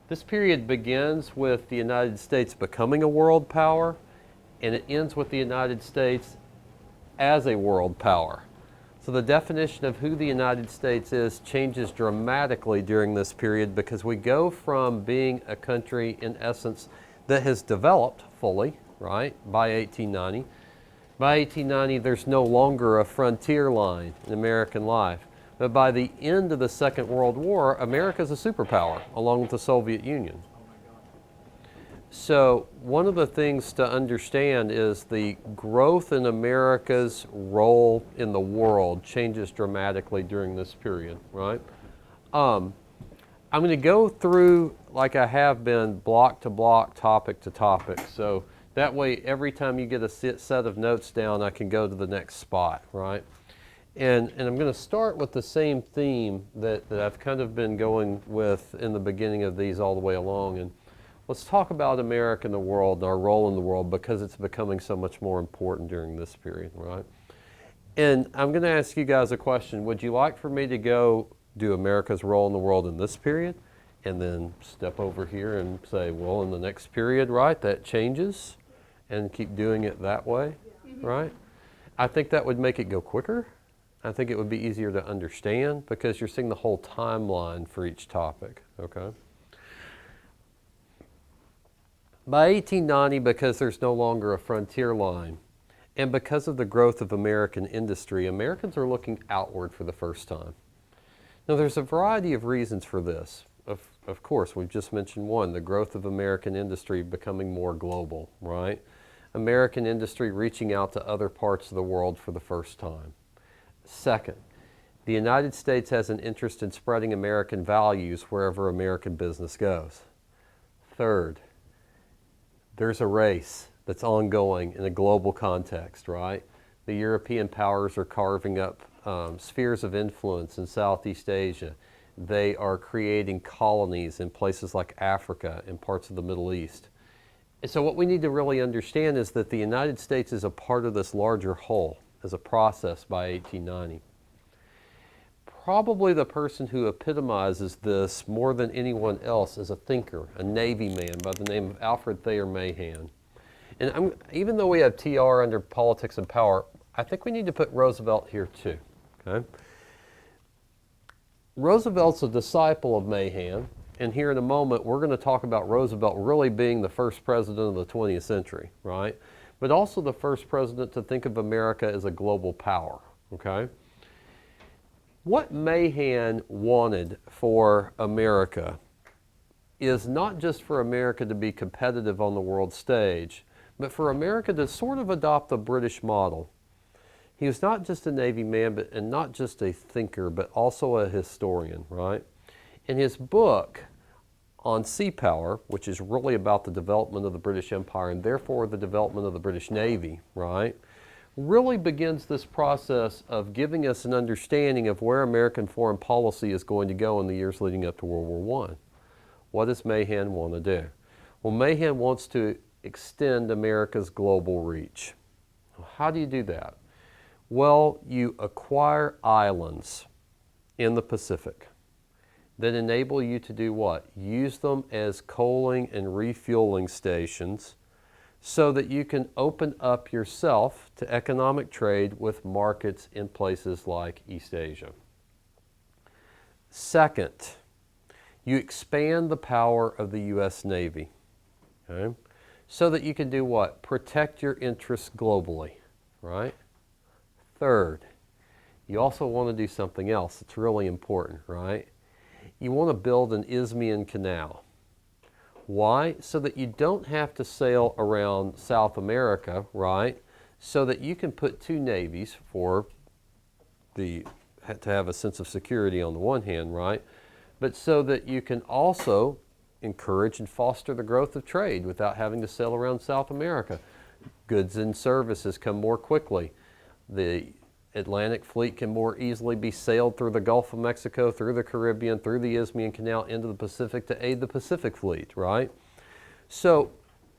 This period begins with the United States becoming a world power, and it ends with the United States as a world power. So the definition of who the United States is changes dramatically during this period because we go from being a country, in essence, that has developed fully, right, by 1890. By 1890, there's no longer a frontier line in American life. But by the end of the Second World War, America is a superpower, along with the Soviet Union. So one of the things to understand is the growth in America's role in the world changes dramatically during this period, right? I'm going to go through, like I have been, block to block, topic to topic. So that way, every time you get a set of notes down, I can go to the next spot, right? And I'm going to start with the same theme that I've kind of been going with in the beginning of these all the way along. And let's talk about America and the world, and our role in the world, because it's becoming so much more important during this period, right? And I'm going to ask you guys a question. Would you like for me to go do America's role in the world in this period, and then step over here and say, well, in the next period, right, that changes, and keep doing it that way, right? I think that would make it go quicker. I think it would be easier to understand because you're seeing the whole timeline for each topic, okay? By 1890, because there's no longer a frontier line, and because of the growth of American industry, Americans are looking outward for the first time. Now, there's a variety of reasons for this. Of course, we've just mentioned one, the growth of American industry becoming more global, right? American industry reaching out to other parts of the world for the first time. Second, the United States has an interest in spreading American values wherever American business goes. Third, there's a race that's ongoing in a global context, right? The European powers are carving up spheres of influence in Southeast Asia. They are creating colonies in places like Africa and parts of the Middle East. And so what we need to really understand is that the United States is a part of this larger whole as a process by 1890. Probably the person who epitomizes this more than anyone else is a thinker, a Navy man by the name of Alfred Thayer Mahan. And even though we have TR under politics and power, I think we need to put Roosevelt here too, okay? Roosevelt's a disciple of Mahan, and here in a moment we're going to talk about Roosevelt really being the first president of the 20th century, right? But also the first president to think of America as a global power, okay? What Mahan wanted for America is not just for America to be competitive on the world stage, but for America to sort of adopt the British model. He was not just a Navy man and not just a thinker, but also a historian, right? In his book on sea power, which is really about the development of the British Empire and therefore the development of the British Navy, right, really begins this process of giving us an understanding of where American foreign policy is going to go in the years leading up to World War I. What does Mahan want to do? Well, Mahan wants to extend America's global reach. How do you do that? Well, you acquire islands in the Pacific that enable you to do what? Use them as coaling and refueling stations so that you can open up yourself to economic trade with markets in places like East Asia. Second, you expand the power of the U.S. Navy, okay, so that you can do what? Protect your interests globally, right? Third, you also want to do something else that's really important, right? You want to build an Isthmian canal. Why? So that you don't have to sail around South America, right? So that you can put two navies to have a sense of security on the one hand, right? But so that you can also encourage and foster the growth of trade without having to sail around South America. Goods and services come more quickly. The Atlantic fleet can more easily be sailed through the Gulf of Mexico, through the Caribbean, through the Isthmian Canal into the Pacific to aid the Pacific fleet, right? So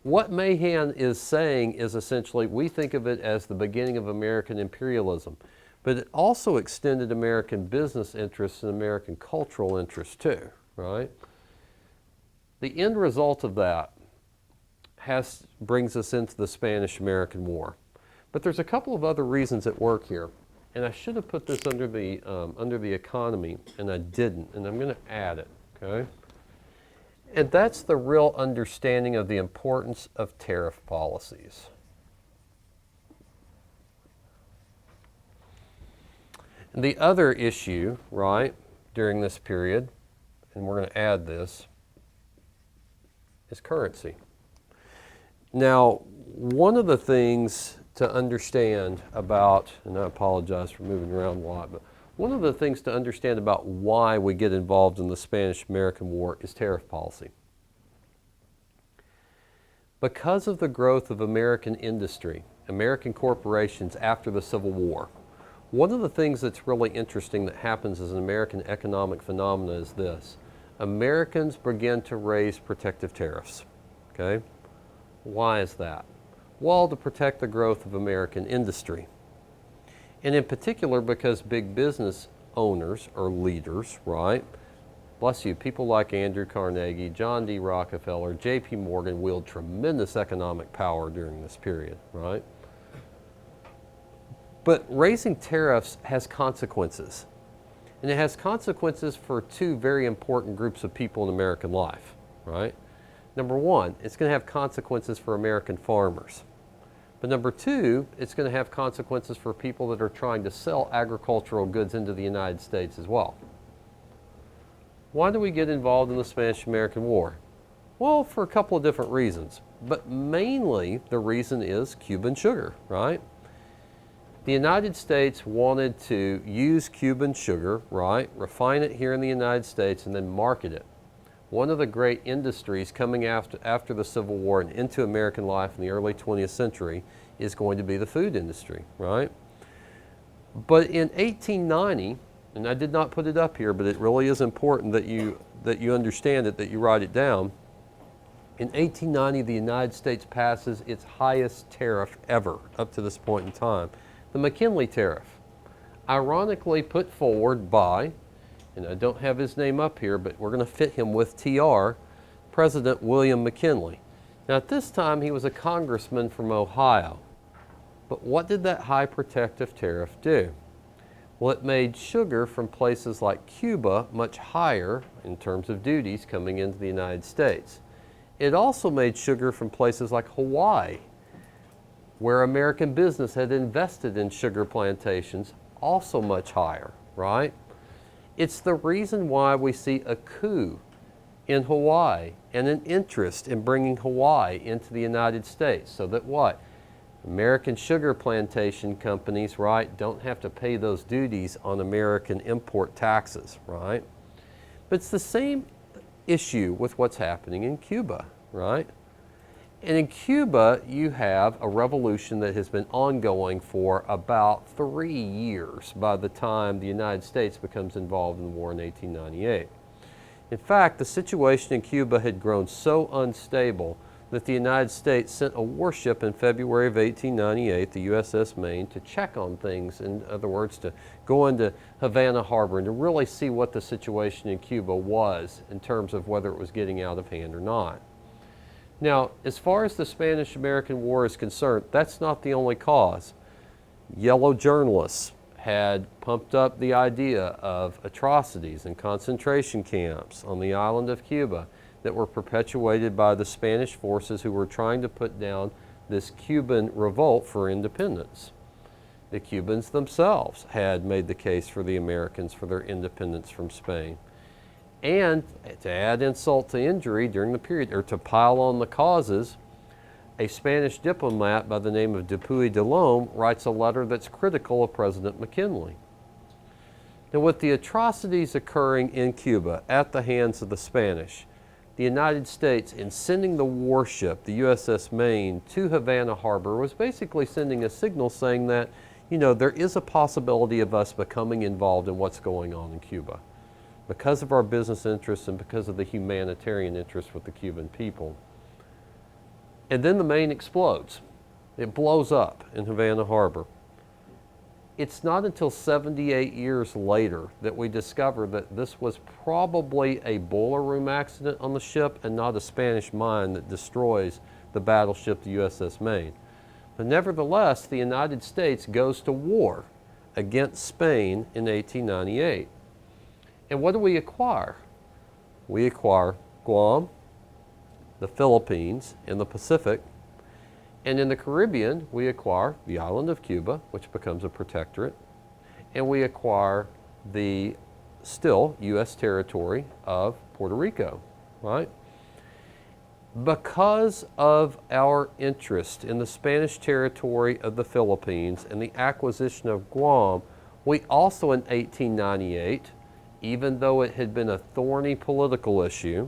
what Mahan is saying is essentially we think of it as the beginning of American imperialism, but it also extended American business interests and American cultural interests too, right? The end result of that brings us into the Spanish-American War. But there's a couple of other reasons at work here. And I should have put this under the economy, and I didn't, and I'm going to add it, okay? And that's the real understanding of the importance of tariff policies. And the other issue, right, during this period, and we're going to add this, is currency. Now, one of the things to understand about, and I apologize for moving around a lot, but one of the things to understand about why we get involved in the Spanish-American War is tariff policy. Because of the growth of American industry, American corporations after the Civil War, one of the things that's really interesting that happens as an American economic phenomena is this. Americans begin to raise protective tariffs, okay? Why is that? Well, to protect the growth of American industry. And in particular because big business owners or leaders, right? Bless you, people like Andrew Carnegie, John D. Rockefeller, J.P. Morgan wield tremendous economic power during this period, right? But raising tariffs has consequences. And it has consequences for two very important groups of people in American life, right? Number one, it's going to have consequences for American farmers. But number two, it's going to have consequences for people that are trying to sell agricultural goods into the United States as well. Why do we get involved in the Spanish-American War? Well, for a couple of different reasons. But mainly the reason is Cuban sugar, right? The United States wanted to use Cuban sugar, right, refine it here in the United States and then market it. One of the great industries coming after the Civil War and into American life in the early 20th century is going to be the food industry, right? But in 1890, and I did not put it up here, but it really is important that you understand it, that you write it down. In 1890, the United States passes its highest tariff ever up to this point in time, the McKinley tariff, ironically put forward by, and I don't have his name up here, but we're going to fit him with TR, President William McKinley. Now at this time he was a congressman from Ohio. But what did that high protective tariff do? Well, it made sugar from places like Cuba much higher in terms of duties coming into the United States. It also made sugar from places like Hawaii, where American business had invested in sugar plantations, also much higher, right? It's the reason why we see a coup in Hawaii and an interest in bringing Hawaii into the United States so that what? American sugar plantation companies, right, don't have to pay those duties on American import taxes, right? But it's the same issue with what's happening in Cuba, right? And in Cuba, you have a revolution that has been ongoing for about 3 years by the time the United States becomes involved in the war in 1898. In fact, the situation in Cuba had grown so unstable that the United States sent a warship in February of 1898, the USS Maine, to check on things, in other words, to go into Havana Harbor and to really see what the situation in Cuba was in terms of whether it was getting out of hand or not. Now, as far as the Spanish-American War is concerned, that's not the only cause. Yellow journalists had pumped up the idea of atrocities and concentration camps on the island of Cuba that were perpetuated by the Spanish forces who were trying to put down this Cuban revolt for independence. The Cubans themselves had made the case for the Americans for their independence from Spain. And to add insult to injury during the period, or to pile on the causes, a Spanish diplomat by the name of Dupuy de Lome writes a letter that's critical of President McKinley. Now, with the atrocities occurring in Cuba at the hands of the Spanish, the United States, in sending the warship, the USS Maine, to Havana Harbor, was basically sending a signal saying that, you know, there is a possibility of us becoming involved in what's going on in Cuba, because of our business interests and because of the humanitarian interests with the Cuban people. And then the Maine explodes. It blows up in Havana Harbor. It's not until 78 years later that we discover that this was probably a boiler room accident on the ship and not a Spanish mine that destroys the battleship, the USS Maine. But nevertheless, the United States goes to war against Spain in 1898. And what do we acquire? We acquire Guam, the Philippines, and the Pacific. And in the Caribbean, we acquire the island of Cuba, which becomes a protectorate, and we acquire the still U.S. territory of Puerto Rico, right? Because of our interest in the Spanish territory of the Philippines and the acquisition of Guam, we also in 1898, even though it had been a thorny political issue,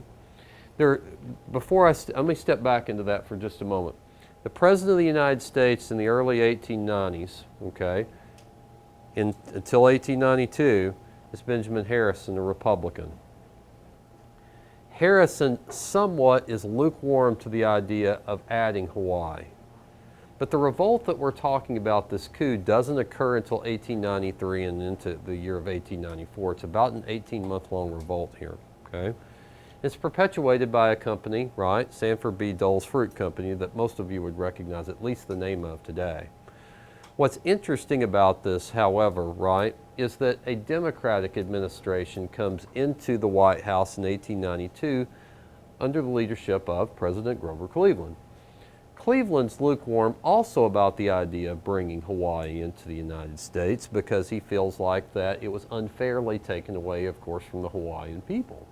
let me step back into that for just a moment. The President of the United States in the early 1890s, okay, until 1892, is Benjamin Harrison, a Republican. Harrison somewhat is lukewarm to the idea of adding Hawaii. But the revolt that we're talking about, this coup, doesn't occur until 1893 and into the year of 1894. It's about an 18-month-long revolt here, okay? It's perpetuated by a company, right, Sanford B. Dole's Fruit Company, that most of you would recognize at least the name of today. What's interesting about this, however, right, is that a Democratic administration comes into the White House in 1892 under the leadership of President Grover Cleveland. Cleveland's lukewarm also about the idea of bringing Hawaii into the United States because he feels like that it was unfairly taken away, of course, from the Hawaiian people.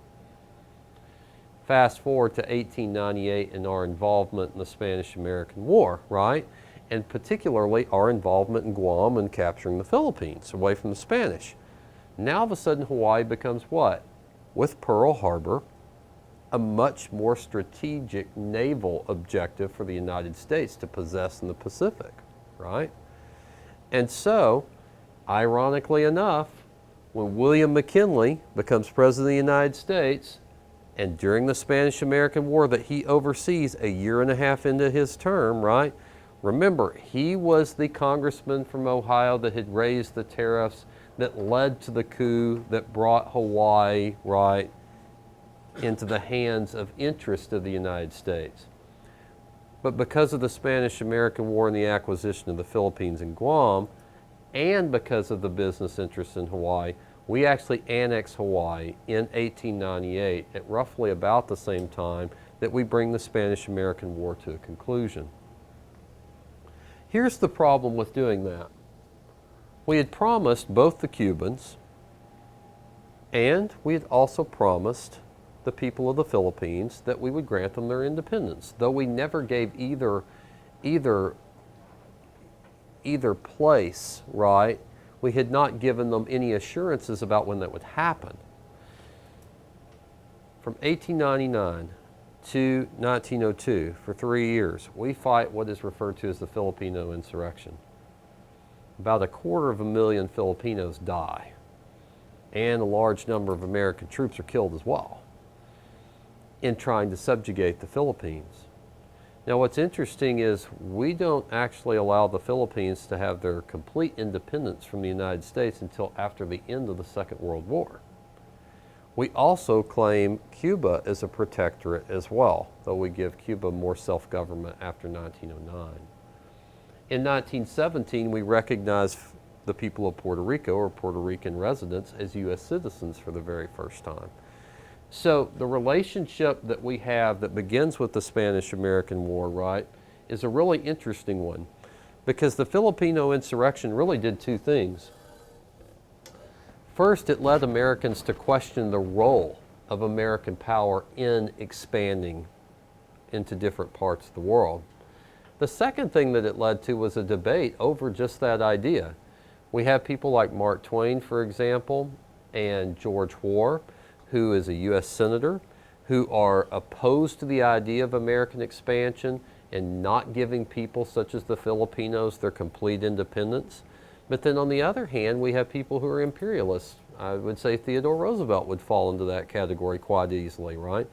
Fast forward to 1898 and our involvement in the Spanish-American War, right? And particularly our involvement in Guam and capturing the Philippines away from the Spanish. Now all of a sudden Hawaii becomes what? With Pearl Harbor, a much more strategic naval objective for the United States to possess in the Pacific, right? And so, ironically enough, when William McKinley becomes President of the United States, and during the Spanish-American War that he oversees a year and a half into his term, right? Remember, he was the congressman from Ohio that had raised the tariffs that led to the coup that brought Hawaii, right, into the hands of interest of the United States. But because of the Spanish-American War and the acquisition of the Philippines and Guam, and because of the business interest in Hawaii, we actually annexed Hawaii in 1898 at roughly about the same time that we bring the Spanish-American War to a conclusion. Here's the problem with doing that. We had promised both the Cubans and we had also promised the people of the Philippines that we would grant them their independence, though we never gave either place, right? We had not given them any assurances about when that would happen. From 1899 to 1902, for 3 years, we fight what is referred to as the Filipino insurrection. About 250,000 Filipinos die, and a large number of American troops are killed as well in trying to subjugate the Philippines. Now what's interesting is we don't actually allow the Philippines to have their complete independence from the United States until after the end of the Second World War. We also claim Cuba as a protectorate as well, though we give Cuba more self-government after 1909. In 1917, we recognize the people of Puerto Rico or Puerto Rican residents as U.S. citizens for the very first time. So the relationship that we have that begins with the Spanish-American War, right, is a really interesting one because the Filipino insurrection really did two things. First, it led Americans to question the role of American power in expanding into different parts of the world. The second thing that it led to was a debate over just that idea. We have people like Mark Twain, for example, and George Hoar, who is a U.S. Senator, who are opposed to the idea of American expansion and not giving people such as the Filipinos their complete independence. But then on the other hand, we have people who are imperialists. I would say Theodore Roosevelt would fall into that category quite easily, right?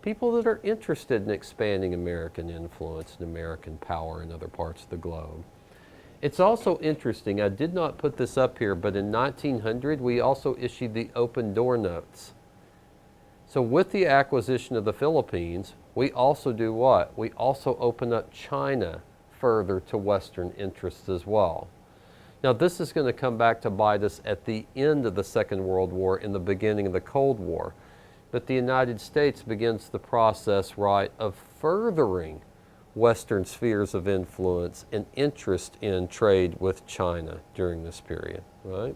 People that are interested in expanding American influence and American power in other parts of the globe. It's also interesting, I did not put this up here, but in 1900 we also issued the open door notes. So with the acquisition of the Philippines, we also do what? We also open up China further to Western interests as well. Now this is going to come back to bite us at the end of the Second World War and the beginning of the Cold War. But the United States begins the process, right, of furthering Western spheres of influence and interest in trade with China during this period, right?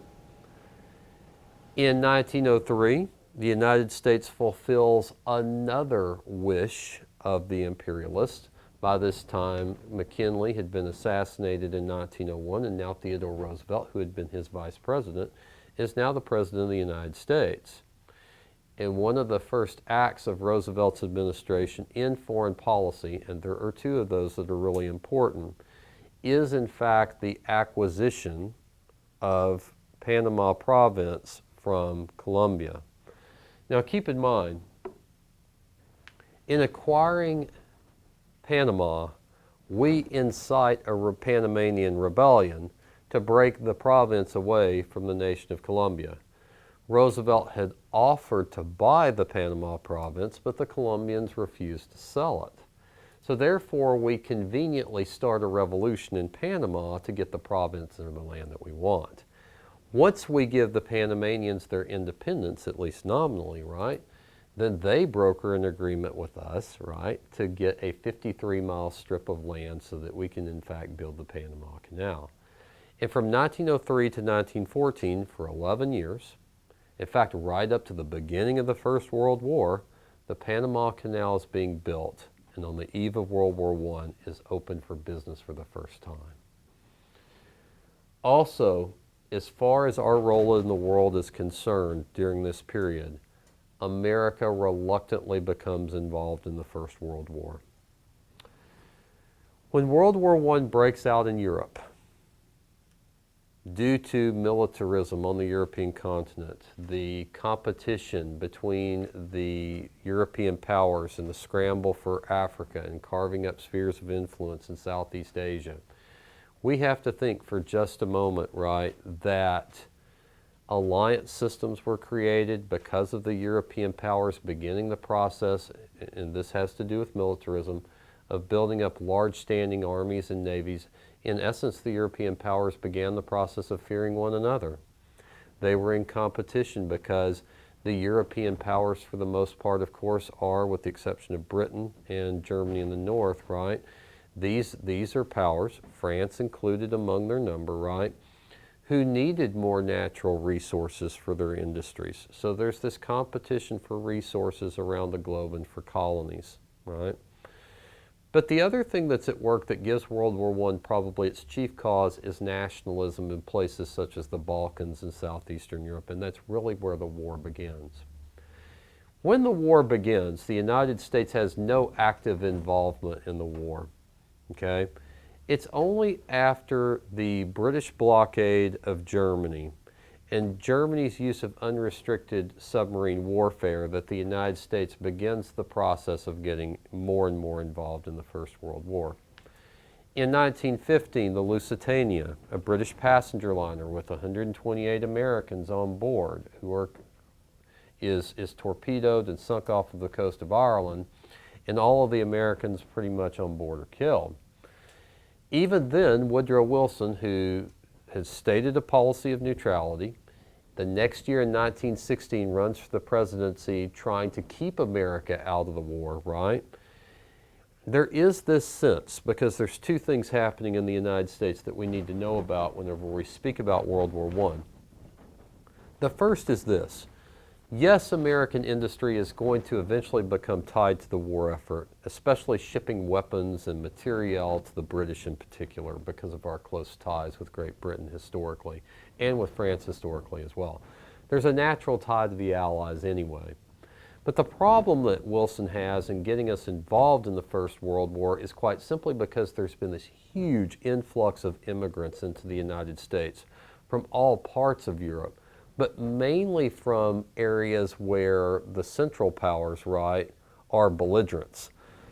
In 1903, the United States fulfills another wish of the imperialists. By this time, McKinley had been assassinated in 1901, and now Theodore Roosevelt, who had been his vice president, is now the president of the United States. And one of the first acts of Roosevelt's administration in foreign policy, and there are two of those that are really important, is in fact the acquisition of Panama Province from Colombia. Now keep in mind, in acquiring Panama, we incite a Panamanian rebellion to break the province away from the nation of Colombia. Roosevelt had offered to buy the Panama province, but the Colombians refused to sell it. So therefore, we conveniently start a revolution in Panama to get the province or the land that we want. Once we give the Panamanians their independence, at least nominally, right, then they broker an agreement with us, right, to get a 53-mile strip of land so that we can, in fact, build the Panama Canal. And from 1903 to 1914, for 11 years, in fact, right up to the beginning of the First World War, the Panama Canal is being built, and on the eve of World War I is open for business for the first time. Also, as far as our role in the world is concerned during this period, America reluctantly becomes involved in the First World War. When World War I breaks out in Europe, due to militarism on the European continent, the competition between the European powers and the scramble for Africa and carving up spheres of influence in Southeast Asia, we have to think for just a moment, right, that alliance systems were created because of the European powers beginning the process, and this has to do with militarism, of building up large standing armies and navies. In essence, the European powers began the process of fearing one another. They were in competition because the European powers, for the most part, of course, are, with the exception of Britain and Germany in the north, right? These are powers, France included among their number, right, who needed more natural resources for their industries. So there's this competition for resources around the globe and for colonies, right? But the other thing that's at work that gives World War I probably its chief cause is nationalism in places such as the Balkans and Southeastern Europe, and that's really where the war begins. When the war begins, the United States has no active involvement in the war, okay? It's only after the British blockade of Germany and Germany's use of unrestricted submarine warfare that the United States begins the process of getting more and more involved in the First World War. In 1915, the Lusitania, a British passenger liner with 128 Americans on board, is torpedoed and sunk off of the coast of Ireland, and all of the Americans pretty much on board are killed. Even then, Woodrow Wilson, who has stated a policy of neutrality, the next year in 1916 runs for the presidency trying to keep America out of the war, right? There is this sense, because there's two things happening in the United States that we need to know about whenever we speak about World War I. The first is this. Yes, American industry is going to eventually become tied to the war effort, especially shipping weapons and materiel to the British in particular because of our close ties with Great Britain historically and with France historically as well. There's a natural tie to the Allies anyway. But the problem that Wilson has in getting us involved in the First World War is quite simply because there's been this huge influx of immigrants into the United States from all parts of Europe, but mainly from areas where the Central Powers, right, are belligerents.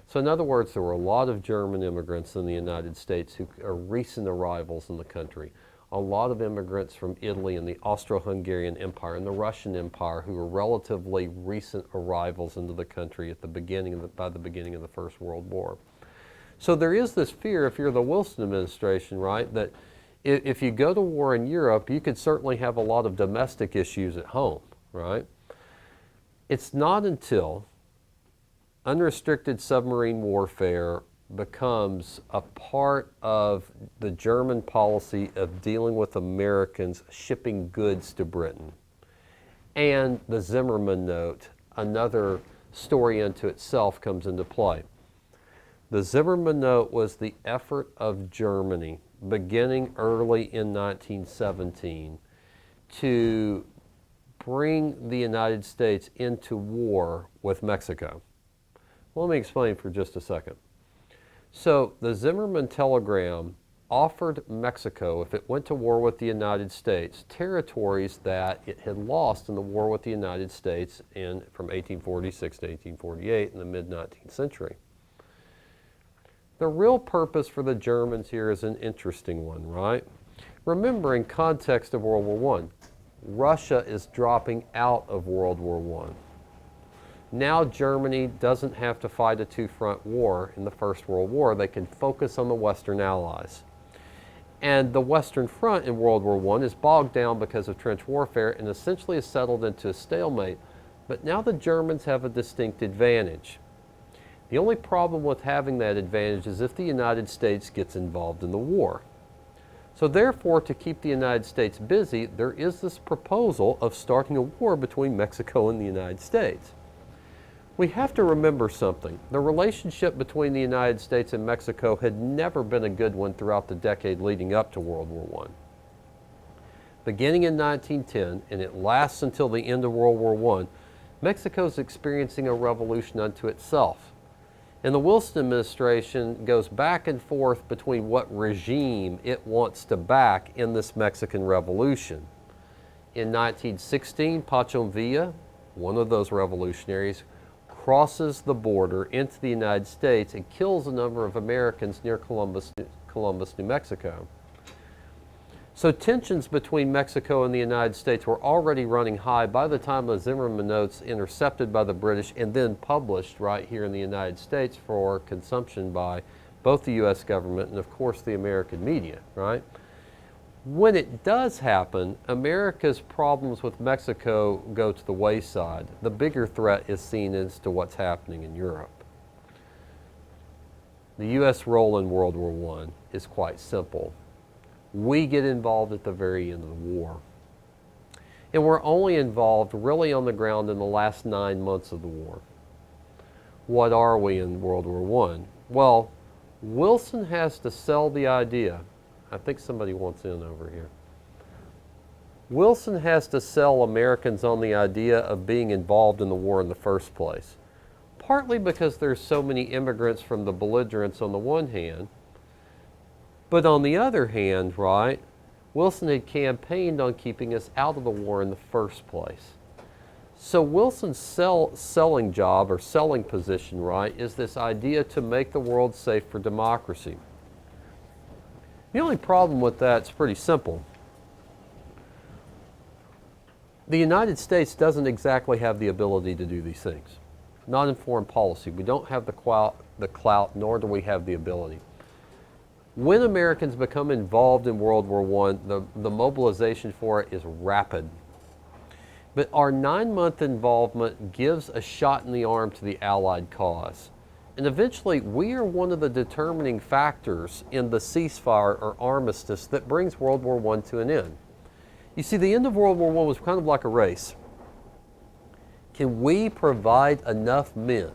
So in other words, there were a lot of German immigrants in the United States who are recent arrivals in the country. A lot of immigrants from Italy and the Austro-Hungarian Empire and the Russian Empire who were relatively recent arrivals into the country at the beginning of by the beginning of the First World War. So there is this fear, if you're the Wilson administration, right, that if you go to war in Europe, you could certainly have a lot of domestic issues at home, right? It's not until unrestricted submarine warfare becomes a part of the German policy of dealing with Americans shipping goods to Britain. And the Zimmermann Note, another story unto itself, comes into play. The Zimmermann Note was the effort of Germany, beginning early in 1917, to bring the United States into war with Mexico. Well, let me explain for just a second. So the Zimmermann telegram offered Mexico, if it went to war with the United States, territories that it had lost in the war with the United States from 1846 to 1848 in the mid-19th century. The real purpose for the Germans here is an interesting one, right? Remember, in context of World War I, Russia is dropping out of World War I. Now Germany doesn't have to fight a two-front war in the First World War. They can focus on the Western Allies. And the Western Front in World War I is bogged down because of trench warfare and essentially is settled into a stalemate. But now the Germans have a distinct advantage. The only problem with having that advantage is if the United States gets involved in the war. So therefore, to keep the United States busy, there is this proposal of starting a war between Mexico and the United States. We have to remember something. The relationship between the United States and Mexico had never been a good one throughout the decade leading up to World War I. Beginning in 1910, and it lasts until the end of World War I, Mexico is experiencing a revolution unto itself. And the Wilson administration goes back and forth between what regime it wants to back in this Mexican revolution. In 1916, Pancho Villa, one of those revolutionaries, crosses the border into the United States and kills a number of Americans near Columbus, New Mexico. So tensions between Mexico and the United States were already running high by the time the Zimmermann Notes intercepted by the British and then published right here in the United States for consumption by both the U.S. government and of course the American media, right? When it does happen, America's problems with Mexico go to the wayside. The bigger threat is seen as to what's happening in Europe. The U.S. role in World War I is quite simple. We get involved at the very end of the war. And we're only involved really on the ground in the last 9 months of the war. What are we in World War I? Well, Wilson has to sell the idea. I think somebody wants in over here. Wilson has to sell Americans on the idea of being involved in the war in the first place. Partly because there's so many immigrants from the belligerents on the one hand, but on the other hand, right, Wilson had campaigned on keeping us out of the war in the first place. So Wilson's selling job or selling position, right, is this idea to make the world safe for democracy. The only problem with that is pretty simple. The United States doesn't exactly have the ability to do these things. Not in foreign policy. We don't have the clout, nor do we have the ability. When Americans become involved in World War I, the mobilization for it is rapid. But our 9-month involvement gives a shot in the arm to the Allied cause. And eventually, we are one of the determining factors in the ceasefire or armistice that brings World War I to an end. You see, the end of World War I was kind of like a race. Can we provide enough men,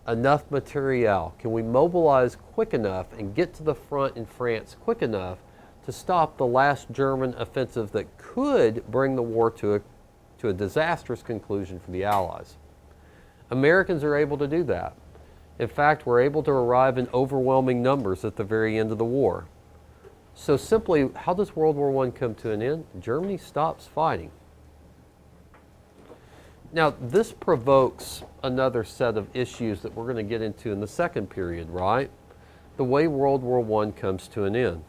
enough material? Can we mobilize quick enough and get to the front in France quick enough to stop the last German offensive that could bring the war to a disastrous conclusion for the Allies? Americans are able to do that. In fact, we're able to arrive in overwhelming numbers at the very end of the war. So simply, how does World War I come to an end? Germany stops fighting. Now, this provokes another set of issues that we're going to get into in the second period, right? The way World War I comes to an end.